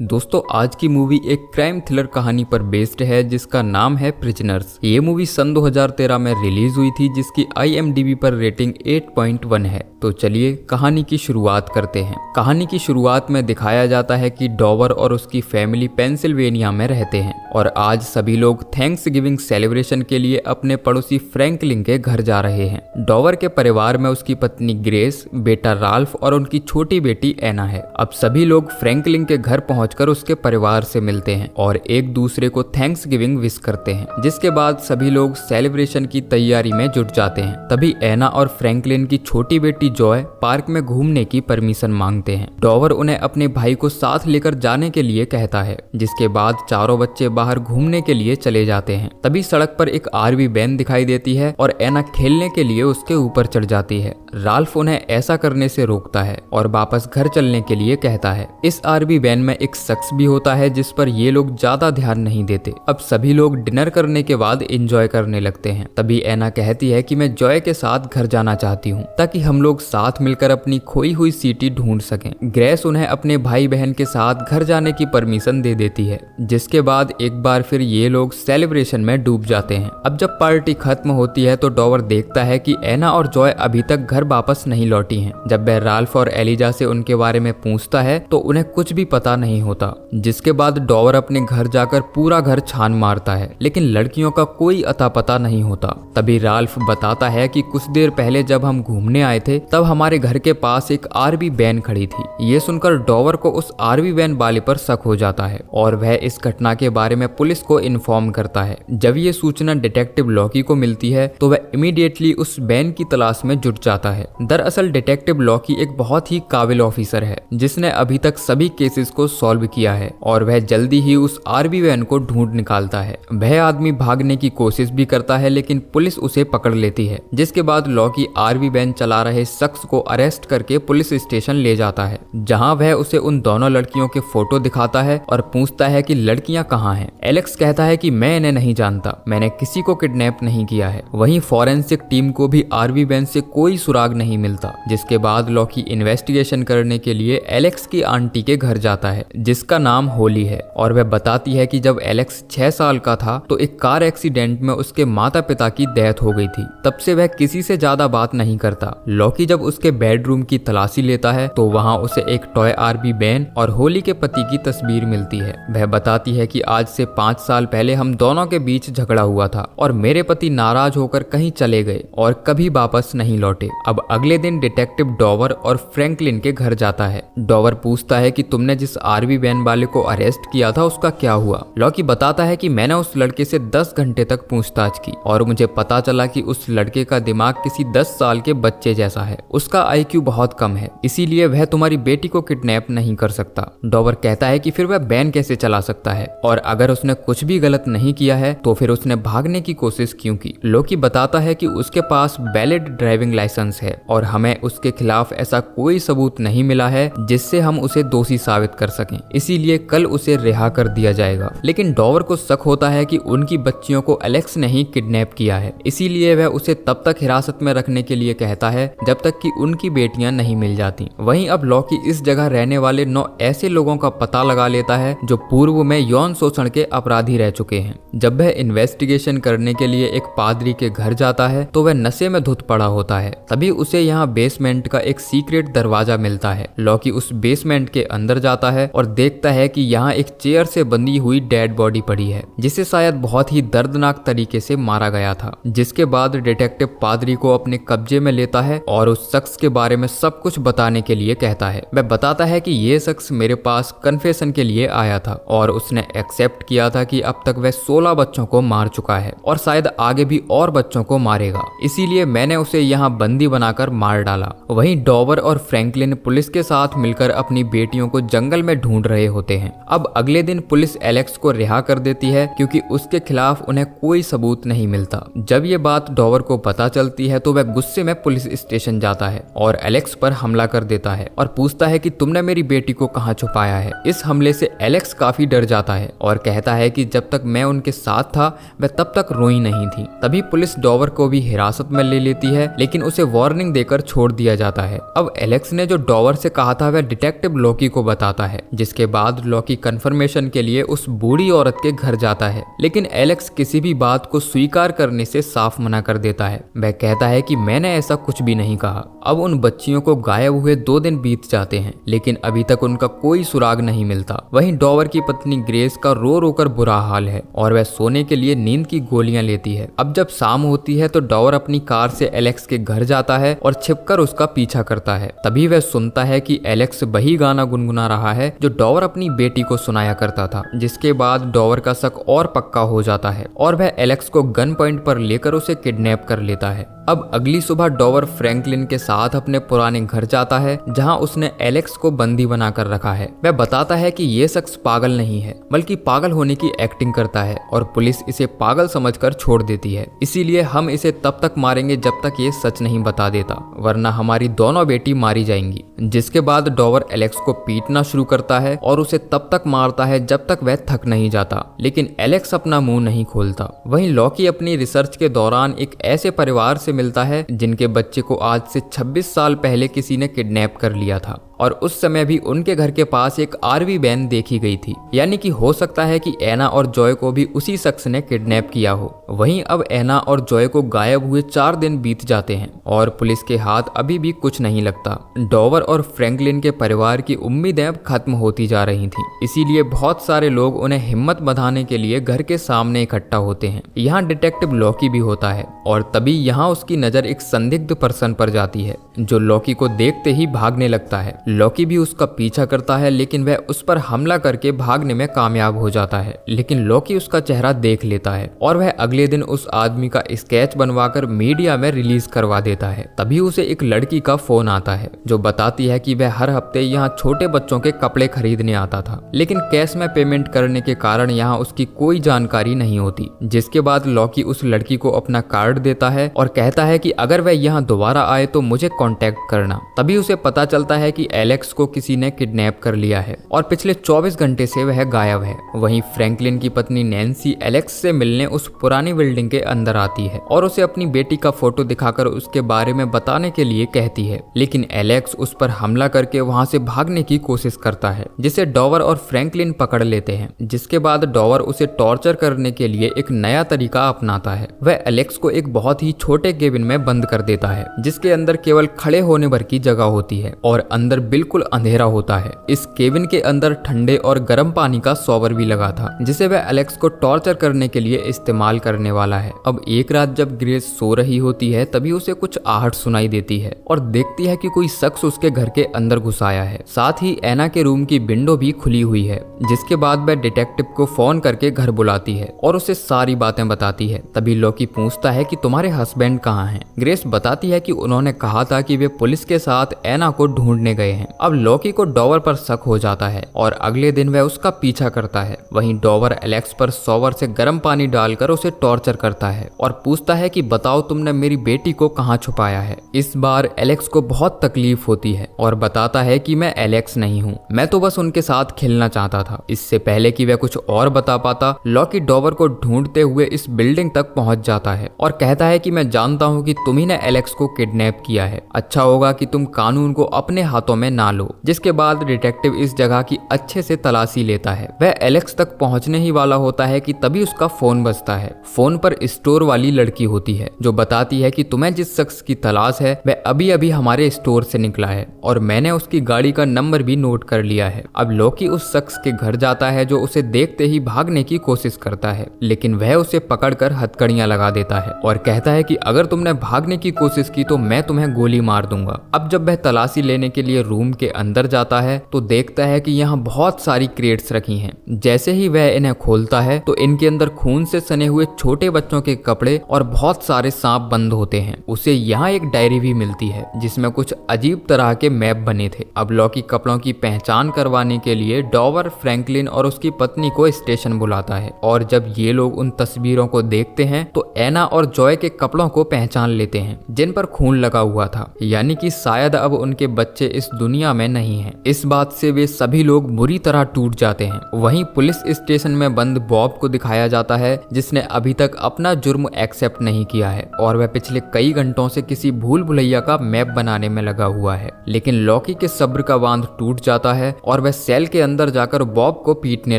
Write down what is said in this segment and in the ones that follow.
दोस्तों आज की मूवी एक क्राइम थ्रिलर कहानी पर बेस्ड है जिसका नाम है प्रिजनर्स। ये मूवी सन 2013 में रिलीज हुई थी जिसकी IMDb पर रेटिंग 8.1 है। तो चलिए कहानी की शुरुआत करते हैं। कहानी की शुरुआत में दिखाया जाता है कि डॉवर और उसकी फैमिली पेंसिल्वेनिया में रहते हैं और आज सभी लोग थैंक्स गिविंग सेलिब्रेशन के लिए अपने पड़ोसी फ्रैंकलिन के घर जा रहे हैं। डॉवर के परिवार में उसकी पत्नी ग्रेस, बेटा राल्फ और उनकी छोटी बेटी एना है। अब सभी लोग फ्रैंकलिन के घर पहुंचकर उसके परिवार से मिलते हैं और एक दूसरे को थैंक्स गिविंग विश करते हैं, जिसके बाद सभी लोग सेलिब्रेशन की तैयारी में जुट जाते हैं। तभी एना और फ्रैंकलिन की छोटी बेटी जॉय पार्क में घूमने की परमिशन मांगते हैं। डॉवर उन्हें अपने भाई को साथ लेकर जाने के लिए कहता है, जिसके बाद चारों बच्चे बाहर घूमने के लिए चले जाते हैं। तभी सड़क पर एक RV वैन दिखाई देती है और एना खेलने के लिए उसके ऊपर चढ़ जाती है। राल्फ उन्हें ऐसा करने से रोकता है और वापस घर चलने के लिए कहता है। इस RV वैन में एक शख्स भी होता है जिस पर ये लोग ज्यादा ध्यान नहीं देते। अब सभी लोग डिनर करने के बाद एंजॉय करने लगते हैं। तभी एना कहती है कि मैं जॉय के साथ घर जाना चाहती हूँ ताकि हम लोग साथ मिलकर अपनी खोई हुई सीटी ढूंढ सकें। ग्रेस उन्हें अपने भाई बहन के साथ घर जाने की परमिशन दे देती है, जिसके बाद एक बार फिर ये लोग सेलिब्रेशन में डूब जाते हैं। अब जब पार्टी खत्म होती है तो डॉवर देखता है कि एना और जॉय अभी तक घर वापस नहीं लौटी हैं। जब वह राल्फ और एलिजा से उनके बारे में पूछता है तो उन्हें कुछ भी पता नहीं होता, जिसके बाद डॉवर अपने घर जाकर पूरा घर छान मारता है, लेकिन लड़कियों का कोई अता पता नहीं होता। तभी राल्फ बताता है कि कुछ देर पहले जब हम घूमने आए थे तब हमारे घर के पास एक RV वैन खड़ी थी। ये सुनकर डॉवर को उस RV वैन वाले पर शक हो जाता है और वह इस घटना के बारे में पुलिस को इन्फॉर्म करता है। जब ये सूचना डिटेक्टिव लॉकी को मिलती है तो वह इमीडिएटली उस वैन की तलाश में जुट जाता है। दरअसल डिटेक्टिव लॉकी एक बहुत ही काबिल ऑफिसर है जिसने अभी तक सभी केसेस को सॉल्व किया है और वह जल्दी ही उस RV वैन को ढूंढ निकालता है। वह आदमी भागने की कोशिश भी करता है लेकिन पुलिस उसे पकड़ लेती है, जिसके बाद लॉकी RV वैन चला रहे शख्स को अरेस्ट करके पुलिस स्टेशन ले जाता है, जहां वह उसे उन दोनों लड़कियों के फोटो दिखाता है और पूछता है कि लड़कियां कहां हैं। एलेक्स कहता है कि मैं इन्हें नहीं जानता, मैंने किसी को किडनैप नहीं किया है। वहीं फॉरेंसिक टीम को भी RV वैन से कोई सुराग नहीं मिलता, जिसके बाद लॉकी इन्वेस्टिगेशन करने के लिए एलेक्स की आंटी के घर जाता है जिसका नाम होली है और वह बताती है कि जब एलेक्स 6 साल का था तो एक कार एक्सीडेंट में उसके माता पिता की डेथ हो गई थी। तब से वह किसी से ज्यादा बात नहीं करता। लॉकी जब उसके बेडरूम की तलाशी लेता है तो वहां उसे एक टॉय RV वैन और होली के पति की तस्वीर मिलती है। वह बताती है कि आज से 5 साल पहले हम दोनों के बीच झगड़ा हुआ था और मेरे पति नाराज होकर कहीं चले गए और कभी वापस नहीं लौटे। अब अगले दिन डिटेक्टिव डॉवर और फ्रैंकलिन के घर जाता है। डॉवर पूछता है कि तुमने जिस RV वैन वाले को अरेस्ट किया था उसका क्या हुआ। लॉकी बताता है कि मैंने उस लड़के से 10 घंटे तक पूछताछ की और मुझे पता चला कि उस लड़के का दिमाग किसी 10 साल के बच्चे जैसा है। उसका IQ बहुत कम है, इसीलिए वह तुम्हारी बेटी को किडनैप नहीं कर सकता। डॉवर कहता है कि फिर वह वैन कैसे चला सकता है और अगर उसने कुछ भी गलत नहीं किया है तो फिर उसने भागने की कोशिश क्यों की। लॉकी बताता है कि उसके पास वैलिड ड्राइविंग लाइसेंस है और हमें उसके खिलाफ ऐसा कोई सबूत नहीं मिला है जिससे हम उसे दोषी साबित कर सकें, इसीलिए कल उसे रिहा कर दिया जाएगा। लेकिन डॉवर को शक होता है कि उनकी बच्चियों को एलेक्स ने ही किडनैप किया है, इसीलिए वह उसे तब तक हिरासत में रखने के लिए कहता है जब तक कि उनकी बेटियां नहीं मिल जाती। वहीं अब लॉकी इस जगह रहने वाले 9 ऐसे लोगों का पता लगा लेता है जो पूर्व में यौन शोषण के अपराधी रह चुके हैं। जब वह इन्वेस्टिगेशन करने के लिए एक पादरी के घर जाता है तो वह नशे में धुत पड़ा होता है। तभी उसे यहाँ बेसमेंट का एक सीक्रेट दरवाजा मिलता है। लॉकी उस बेसमेंट के अंदर जाता है और देखता है कि यहाँ एक चेयर से बंधी हुई डेड बॉडी पड़ी है जिसे शायद बहुत ही दर्दनाक तरीके से मारा गया था। जिसके बाद डिटेक्टिव पादरी को अपने कब्जे में लेता है और उस शख्स के बारे में सब कुछ बताने के लिए कहता है। वह बताता है कि ये शख्स मेरे पास कन्फेशन के लिए आया था और उसने एक्सेप्ट किया था कि अब तक वह 16 बच्चों को मार चुका है और शायद आगे भी और बच्चों को मारेगा, इसीलिए मैंने उसे यहाँ बंदी बनाकर मार डाला। वहीं डॉवर और फ्रैंकलिन पुलिस के साथ मिलकर अपनी बेटियों को जंगल में ढूंढ रहे होते हैं। अब अगले दिन पुलिस एलेक्स को रिहा कर देती है क्योंकि उसके खिलाफ उन्हें कोई सबूत नहीं मिलता। जब ये बात डॉवर को पता चलती है तो वह गुस्से में पुलिस स्टेशन जाता है और एलेक्स पर हमला कर देता है और पूछता है कि तुमने मेरी बेटी को कहाँ छुपाया है। इस हमले से एलेक्स काफी डर जाता है और कहता है कि जब तक मैं उनके साथ था वह तब तक रोई नहीं थी। तभी पुलिस डॉवर को भी हिरासत में ले लेती है लेकिन उसे वार्निंग देकर छोड़ दिया जाता है। अब एलेक्स ने जो डॉवर से कहा था वह डिटेक्टिव लॉकी को बताता है, जिस जिसके बाद लॉकी कंफर्मेशन के लिए उस बूढ़ी औरत के घर जाता है, लेकिन एलेक्स किसी भी बात को स्वीकार करने से साफ मना कर देता है। वह कहता है कि मैंने ऐसा कुछ भी नहीं कहा। अब उन बच्चियों को गायब हुए 2 दिन बीत जाते हैं, लेकिन अभी तक उनका कोई सुराग नहीं मिलता। वहीं डॉवर की पत्नी ग्रेस का रो रो कर बुरा हाल है और वह सोने के लिए नींद की गोलियां लेती है। अब जब शाम होती है तो डॉवर अपनी कार से एलेक्स के घर जाता है और छिपकर उसका पीछा करता है। तभी वह सुनता है कि एलेक्स वही गाना गुनगुना रहा है जो डॉवर अपनी बेटी को सुनाया करता था, जिसके बाद डॉवर का शक और पक्का हो जाता है और वह एलेक्स को गन पॉइंट पर लेकर उसे किडनैप कर लेता है। अब अगली सुबह डॉवर फ्रैंकलिन के साथ अपने पुराने घर जाता है, जहां उसने एलेक्स को बंदी बनाकर रखा है। वह बताता है कि ये शख्स पागल नहीं है, बल्कि पागल होने की एक्टिंग करता है और पुलिस इसे पागल समझकर छोड़ देती है। इसीलिए हम इसे तब तक मारेंगे जब तक ये सच नहीं बता देता, वरना हमारी दोनों बेटी मारी जाएंगी। जिसके बाद डॉवर एलेक्स को पीटना शुरू करता है और उसे तब तक मारता है जब तक वह थक नहीं जाता, लेकिन एलेक्स अपना मुंह नहीं खोलता। वहीं लॉकी अपनी रिसर्च के दौरान एक ऐसे परिवार से मिलता है जिनके बच्चे को आज से 26 साल पहले किसी ने किडनैप कर लिया था और उस समय भी उनके घर के पास एक आरवी वैन देखी गई थी। यानी कि हो सकता है कि एना और जॉय को भी उसी शख्स ने किडनैप किया हो। वहीं अब एना और जॉय को गायब हुए 4 दिन बीत जाते हैं और पुलिस के हाथ अभी भी कुछ नहीं लगता। डॉवर और फ्रैंकलिन के परिवार की उम्मीदें अब खत्म होती जा रही थी, इसीलिए बहुत सारे लोग उन्हें हिम्मत बंधाने के लिए घर के सामने इकट्ठा होते हैं। यहाँ डिटेक्टिव लॉकी भी होता है और तभी यहाँ उसकी नजर एक संदिग्ध पर्सन पर जाती है जो लॉकी को देखते ही भागने लगता है। लॉकी भी उसका पीछा करता है, लेकिन वह उस पर हमला करके भागने में कामयाब हो जाता है। लेकिन लॉकी उसका चेहरा देख लेता है और वह अगले दिन उस आदमी का स्केच बनवाकर मीडिया में रिलीज करवा देता है। तभी उसे एक लड़की का फोन आता है जो बताती है कि वह हर हफ्ते यहाँ छोटे बच्चों के कपड़े खरीदने आता था, लेकिन कैश में पेमेंट करने के कारण यहाँ उसकी कोई जानकारी नहीं होती। जिसके बाद लॉकी उस लड़की को अपना कार्ड देता है और कहता है कि अगर वह यहाँ दोबारा आए तो मुझे कांटेक्ट करना। तभी उसे पता चलता है कि एलेक्स को किसी ने किडनैप कर लिया है और पिछले 24 घंटे से वह गायब है। वहीं फ्रैंकलिन की पत्नी नैन्सी एलेक्स से मिलने उस पुरानी बिल्डिंग के अंदर आती है और उसे अपनी बेटी का फोटो दिखाकर उसके बारे में बताने के लिए कहती है, लेकिन एलेक्स उस पर हमला करके वहां से भागने की कोशिश करता है, जिसे डॉवर और फ्रैंकलिन पकड़ लेते हैं। जिसके बाद डॉवर उसे टॉर्चर करने के लिए एक नया तरीका अपनाता है। वह एलेक्स को एक बहुत ही छोटे केबिन में बंद कर देता है, जिसके अंदर केवल खड़े होने भर की जगह होती है और अंदर बिल्कुल अंधेरा होता है। इस केबिन के अंदर ठंडे और गर्म पानी का शॉवर भी लगा था, जिसे वह एलेक्स को टॉर्चर करने के लिए इस्तेमाल करने वाला है। अब एक रात जब ग्रेस सो रही होती है तभी उसे कुछ आहट सुनाई देती है और देखती है कि कोई शख्स उसके घर के अंदर घुस आया है। साथ ही एना के रूम की विंडो भी खुली हुई है। जिसके बाद वह डिटेक्टिव को फोन करके घर बुलाती है और उसे सारी बातें बताती है। तभी लॉकी पूछता है कि तुम्हारे हस्बैंड कहाँ हैं? ग्रेस बताती है कि उन्होंने कहा था कि वे पुलिस के साथ एना को ढूंढने गए हैं। अब लॉकी को डॉवर पर शक हो जाता है और अगले दिन वह उसका पीछा करता है। वहीं डॉवर एलेक्स पर शॉवर से गर्म पानी डालकर उसे टॉर्चर करता है और पूछता है कि बताओ तुमने मेरी बेटी को कहाँ छुपाया है। इस बार एलेक्स को बहुत तकलीफ होती है और बताता है कि मैं एलेक्स नहीं हूँ, मैं तो बस उनके साथ खेलना चाहता था। इससे पहले कि वह कुछ और बता पाता, लॉकी डॉवर को ढूंढते हुए इस बिल्डिंग तक पहुंच जाता है और कहता है कि मैं जानता हूँ कि तुम्ही ने एलेक्स को किडनैप किया है, अच्छा होगा कि तुम कानून को अपने हाथों में ना लो। जिसके बाद डिटेक्टिव इस जगह की अच्छे से तलाशी लेता है। वह एलेक्स तक पहुंचने ही वाला होता है कि तभी उसका फोन बजता है। फोन पर स्टोर वाली लड़की होती है जो बताती है कि तुम्हें जिस शख्स की तलाश है वह अभी अभी हमारे स्टोर से निकला है और मैंने उसकी गाड़ी का नंबर भी नोट कर लिया है। अब लॉकी उस शख्स के घर जाता है जो उसे देखते ही भागने की कोशिश करता है, लेकिन वह उसे पकड़कर हथकड़ियां लगा देता है और कहता है कि अगर तुमने भागने की कोशिश की तो मैं तुम्हें गोली मार दूंगा। अब जब वह तलाशी लेने के लिए रूम के अंदर जाता है तो देखता है कि यहाँ बहुत सारी क्रेट्स रखी हैं। जैसे ही वह इन्हें खोलता है तो इनके अंदर खून से सने हुए छोटे बच्चों के कपड़े और बहुत सारे सांप बंद होते हैं। उसे यहाँ एक डायरी भी मिलती है जिसमें कुछ अजीब तरह के मैप बने थे। अब लॉकी कपड़ों की पहचान करवाने के लिए डॉवर, फ्रैंकलिन और उसकी पत्नी को स्टेशन बुलाता है और जब ये लोग उन तस्वीरों को देखते हैं तो एना और जॉय के कपड़ों को पहचान लेते हैं जिन पर खून लगा हुआ था। यानी कि शायद अब उनके बच्चे इस दुनिया में नहीं हैं। इस बात से वे सभी लोग बुरी तरह टूट जाते हैं। वहीं पुलिस स्टेशन में बंद बॉब को दिखाया जाता है, जिसने अभी तक अपना जुर्म एक्सेप्ट नहीं किया है और वह पिछले कई घंटों से किसी भूल भुलैया का मैप बनाने में लगा हुआ है। लेकिन लॉकी के सब्र का बांध टूट जाता है और वह सेल के अंदर जाकर बॉब को पीटने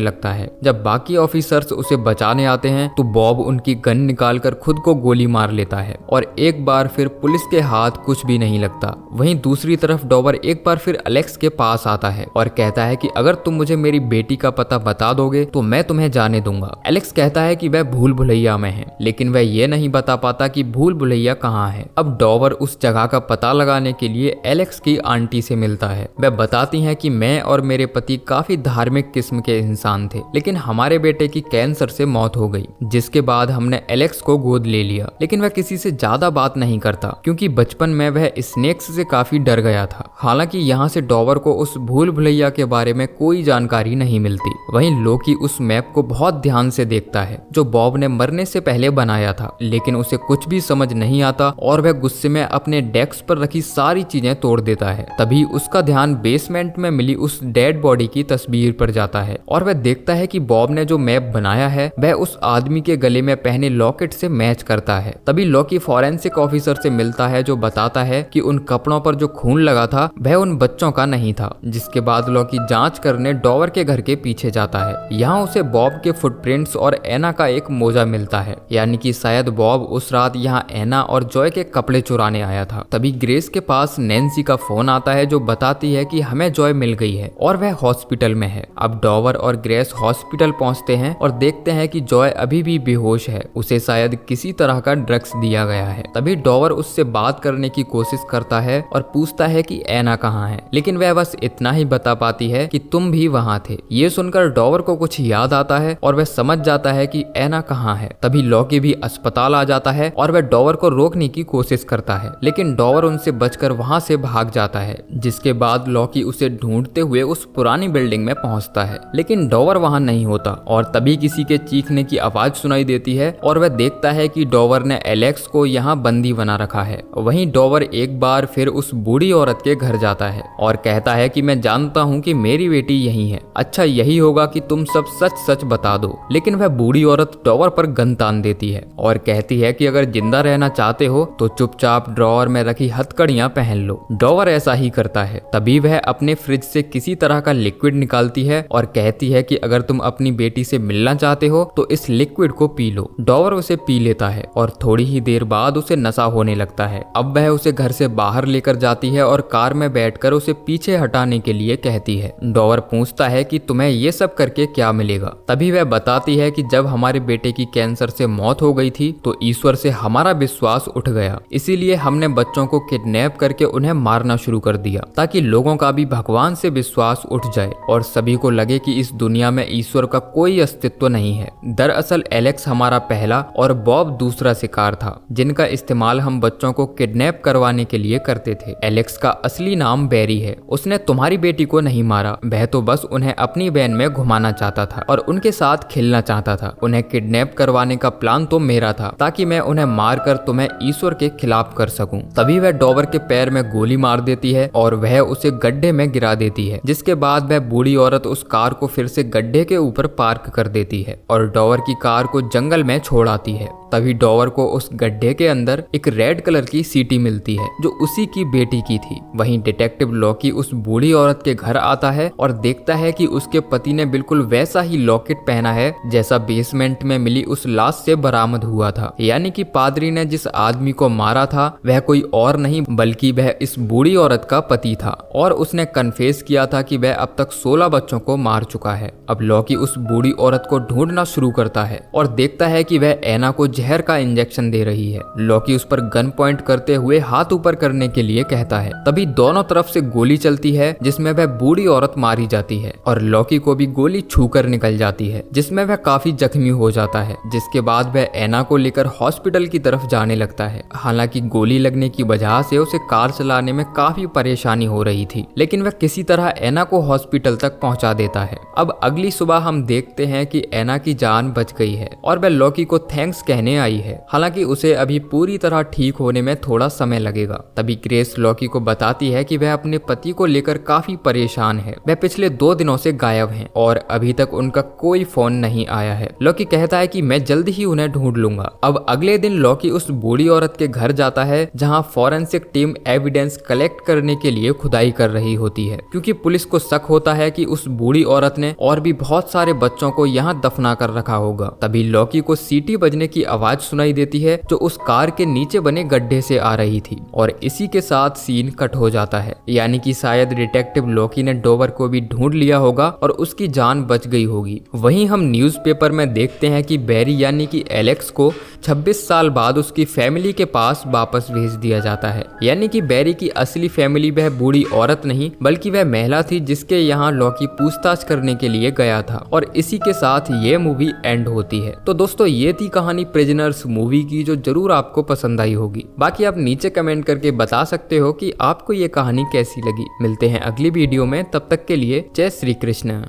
लगता है। जब बाकी ऑफिसर्स उसे बचाने आते हैं तो बॉब उनकी गन निकालकर खुद को गोली मार लेता है और एक बार फिर पुलिस के हाथ कुछ भी नहीं लगता। वहीं दूसरी तरफ डॉवर एक बार फिर एलेक्स के पास आता है और कहता है कि अगर तुम मुझे मेरी बेटी का पता बता दोगे तो मैं तुम्हें जाने दूंगा। एलेक्स कहता है कि वह भूल भुलैया में है, लेकिन वह ये नहीं बता पाता कि भूल भुलैया कहाँ है। अब डॉवर उस जगह का पता लगाने के लिए एलेक्स की आंटी से मिलता है। वह बताती हैं कि मैं और मेरे पति काफी धार्मिक किस्म के इंसान थे, लेकिन हमारे बेटे की कैंसर से मौत हो गई, जिसके बाद हमने एलेक्स को गोद ले लिया। लेकिन वह किसी से ज्यादा बात नहीं करता क्योंकि बचपन में वह स्नेक्स से काफी डर गया था। हालांकि यहाँ से डॉवर को उस भूल भुलैया के बारे में कोई जानकारी नहीं मिलती। वहीं लोकी उस मैप को बहुत ध्यान से देखता है जो बॉब ने मरने से पहले बनाया था, लेकिन उसे कुछ भी समझ नहीं आता और वह गुस्से में अपने डेस्क पर रखी सारी चीजें तोड़ देता है। तभी उसका ध्यान बेसमेंट में मिली उस डेड बॉडी की तस्वीर पर जाता है और वह देखता है कि बॉब ने जो मैप बनाया है वह उस आदमी के गले में पहने लॉकेट से मैच करता है। तभी लॉकी फॉरेंसिक ऑफिसर से मिलता है जो बताता है कि उन कपड़ों पर जो खून लगा था वह उन बच्चों का नहीं था। जिसके बाद लॉकी जांच करने डॉवर के घर के पीछे जाता है। यहाँ उसे बॉब के फुटप्रिंट्स और एना का एक मोजा मिलता है, यानी कि शायद बॉब उस रात यहाँ एना और जॉय के कपड़े चुराने आया था। तभी ग्रेस के पास नैन्सी का फोन आता है जो बताती है कि हमें जॉय मिल गई है और वह हॉस्पिटल में है। अब डॉवर और ग्रेस हॉस्पिटल पहुंचते हैं और देखते हैं कि जॉय अभी भी बेहोश है, उसे शायद किसी तरह का ड्रग्स दिया गया है। तभी डॉवर उससे बात करने की कोशिश करता है और पूछता है कि एना कहाँ है, लेकिन वह बस इतना ही बता पाती है कि तुम भी वहाँ थे। ये सुनकर डॉवर को कुछ याद आता है और वह समझ जाता है कि एना कहाँ है। तभी लॉकी भी अस्पताल आ जाता है और वह डॉवर को रोकने की कोशिश करता है, लेकिन डॉवर उनसे बचकर वहाँ से भाग जाता है। जिसके बाद लॉकी उसे ढूंढते हुए उस पुरानी बिल्डिंग में पहुँचता है, लेकिन डॉवर वहाँ नहीं होता और तभी किसी के चीखने की आवाज सुनाई देती है और वह देखता है कि डॉवर ने एलेक्स को यहाँ बंदी बना रखा है। वहीं डॉवर एक बार फिर उस बूढ़ी औरत के घर जाता है और कहता है कि मैं जानता हूँ कि मेरी बेटी यही है, अच्छा यही होगा कि तुम सब सच सच बता दो। लेकिन वह बूढ़ी औरत डॉवर पर गन तान देती है और कहती है कि अगर जिंदा रहना चाहते हो तो चुपचाप ड्रॉअर में रखी हथकड़ियां पहन लो। डॉवर ऐसा ही करता है। तभी वह अपने फ्रिज से किसी तरह का लिक्विड निकालती है और कहती है कि अगर तुम अपनी बेटी से मिलना चाहते हो तो इस लिक्विड को पी लो। डॉवर उसे पी लेता है और थोड़ी ही देर बाद उसे नशा होने लगता है। अब वह उसे घर से बाहर लेकर जाती है और कार में बैठकर उसे पीछे हटाने के लिए कहती है। डॉवर पूछता है कि तुम्हें ये सब करके क्या मिलेगा। तभी वह बताती है कि जब हमारे बेटे की कैंसर से मौत हो गई थी तो ईश्वर से हमारा विश्वास उठ गया, इसीलिए हमने बच्चों को किडनैप करके उन्हें मारना शुरू कर दिया ताकि लोगों का भी भगवान से विश्वास उठ जाए और सभी को लगे कि इस दुनिया में ईश्वर का कोई अस्तित्व नहीं है। दरअसल एलेक्स हमारा पहला और बॉब दूसरा शिकार था जिनका इस्तेमाल हम बच्चों को किडनैप करवाने के लिए करते थे। एलेक्स का असली नाम बैरी है। उसने तुम्हारी बेटी को नहीं मारा, वह तो बस उन्हें अपनी वैन में घुमाना चाहता था और उनके साथ खेलना चाहता था। उन्हें किडनैप करवाने का प्लान तो मेरा था ताकि मैं उन्हें मारकर तुम्हें ईश्वर के खिलाफ कर सकूं। तभी वह डॉवर के पैर में गोली मार देती है और वह उसे गड्ढे में गिरा देती है। जिसके बाद वह बूढ़ी औरत उस कार को फिर से गड्ढे के ऊपर पार्क कर देती है और डॉवर की कार को जंगल में छोड़ आती है। तभी डॉवर को उस गड्ढे के अंदर एक रेड कलर की सीटी मिलती है जो उसी की बेटी की थी। वहीं डिटेक्टिव लॉकी उस बूढ़ी औरत के घर आता है और देखता है कि उसके पति ने बिल्कुल वैसा ही लॉकेट पहना है जैसा बेसमेंट में मिली उस लाश से बरामद हुआ था। यानी कि पादरी ने जिस आदमी को मारा था वह कोई और नहीं बल्कि वह इस बूढ़ी औरत का पति था और उसने कन्फेस किया था कि वह अब तक 16 बच्चों को मार चुका है। अब लॉकी उस बूढ़ी औरत को ढूंढना शुरू करता है और देखता है कि वह एना को जहर का इंजेक्शन दे रही है। लॉकी उस पर गन पॉइंट करते हुए हाथ ऊपर करने के लिए कहता है। तभी दोनों तरफ से गोली चलती है जिसमें वह बूढ़ी औरत मारी जाती है और लॉकी को भी गोली छूकर निकल जाती है जिसमें वह काफी जख्मी हो जाता है। जिसके बाद वह एना को लेकर हॉस्पिटल की तरफ जाने लगता है। हालांकि गोली लगने की वजह से उसे कार चलाने में काफी परेशानी हो रही थी, लेकिन वह किसी तरह एना को हॉस्पिटल तक पहुंचा देता है। अब अगली सुबह हम देखते हैं कि एना की जान बच गई है और वह लॉकी को थैंक्स कहने आई है। हालांकि उसे अभी पूरी तरह ठीक होने में थोड़ा समय लगेगा। लगेगा। तभी ग्रेस लॉकी को बताती है कि वह अपने पति को लेकर काफी परेशान है। वह पिछले 2 दिनों से गायब हैं और अभी तक उनका कोई फोन नहीं आया है। लॉकी कहता है कि मैं जल्द ही उन्हें ढूंढ लूंगा। अब अगले दिन लॉकी उस बूढ़ी औरत के घर जाता है जहां फॉरेंसिक टीम एविडेंस कलेक्ट करने के लिए खुदाई कर रही होती है, क्योंकि पुलिस को शक होता है कि उस बूढ़ी औरत ने और भी बहुत सारे बच्चों को यहाँ दफना कर रखा होगा। तभी लॉकी को सीटी बजने की आवाज सुनाई देती है जो उस कार के नीचे बने गड्ढे से आ रही थी और इसी के साथ सीन कट हो जाता है। यानी कि शायद डिटेक्टिव लॉकी ने डोवर को भी ढूंढ लिया होगा और उसकी जान बच गई होगी। वहीं हम न्यूज़पेपर में देखते हैं कि बैरी यानी कि एलेक्स को 26 साल बाद उसकी फैमिली के पास वापस भेज दिया जाता है। यानी कि बैरी की असली फैमिली वह बूढ़ी औरत नहीं बल्कि वह महिला थी जिसके यहाँ लॉकी पूछताछ करने के लिए गया था। और इसी के साथ ये मूवी एंड होती है। तो दोस्तों ये थी कहानी प्रिजनर्स मूवी की, जो जरूर आपको पसंद आई होगी। बाकी आप नीचे कमेंट करके बता सकते हो कि आपको ये कहानी कैसी लगी। मिलते हैं अगली वीडियो में, तब तक के लिए जय श्री कृष्ण।